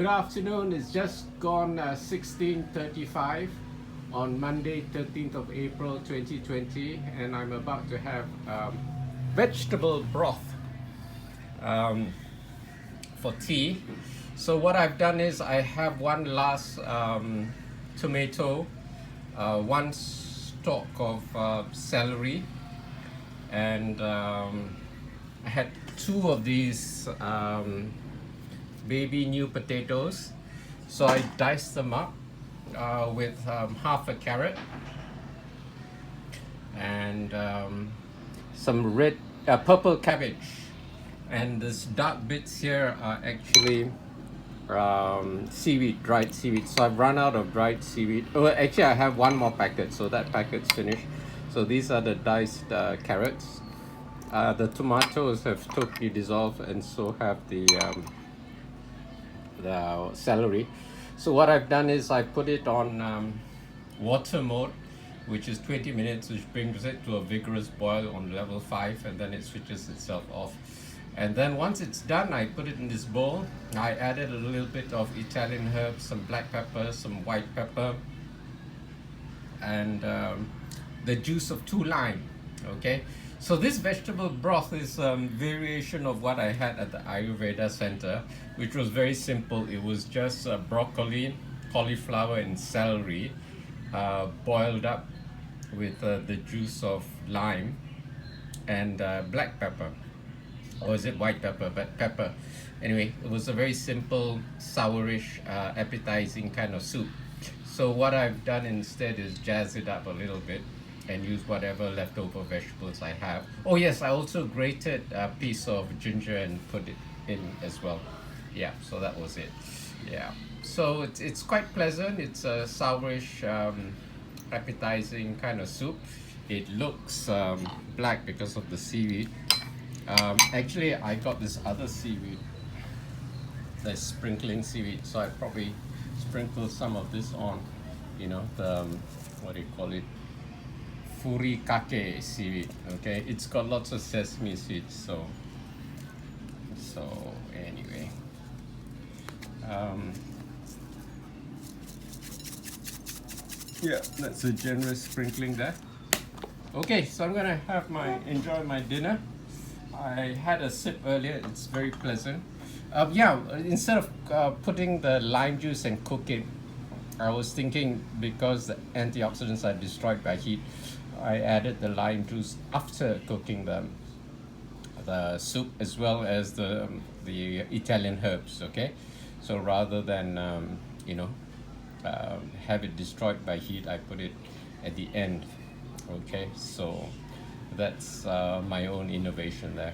afternoon. It's just gone 16:35 on Monday, 13th of April 2020, and I'm about to have vegetable broth for tea. So what I've done is I have one last tomato, one stalk of celery, and I had two of these baby new potatoes. So I diced them up with half a carrot and some purple cabbage, and this dark bits here are actually seaweed, dried seaweed. So I've run out of dried seaweed. Oh, actually I have one more packet, so that packet's finished. So these are the diced carrots. The tomatoes have totally dissolved, and so have the celery. So what I've done is I put it on water mode, which is 20 minutes, which brings it to a vigorous boil on level 5, and then it switches itself off. And then once it's done, I put it in this bowl. I added a little bit of Italian herbs, some black pepper, some white pepper, and the juice of 2 lime. Okay, so this vegetable broth is variation of what I had at the Ayurveda Center, which was very simple. It was just broccoli, cauliflower, and celery boiled up with the juice of lime and black pepper. Or is it white pepper? But pepper. Anyway, it was a very simple, sourish, appetizing kind of soup. So what I've done instead is jazz it up a little bit and use whatever leftover vegetables I have. Oh yes, I also grated a piece of ginger and put it in as well. Yeah, so that was it. Yeah, so it's quite pleasant. It's a sourish, appetizing kind of soup. It looks black because of the seaweed. Actually, I got this other seaweed, the sprinkling seaweed, so I probably sprinkle some of this on, you know, the, what do you call it, furikake seaweed. Okay, it's got lots of sesame seeds, so anyway, yeah, that's a generous sprinkling there. Okay, so I'm gonna enjoy my dinner. I had a sip earlier. It's very pleasant. Yeah, instead of putting the lime juice and cook it, I was thinking, because the antioxidants are destroyed by heat, I added the lime juice after cooking the soup, as well as the Italian herbs. Okay, so rather than have it destroyed by heat, I put it at the end. Okay, so that's my own innovation there.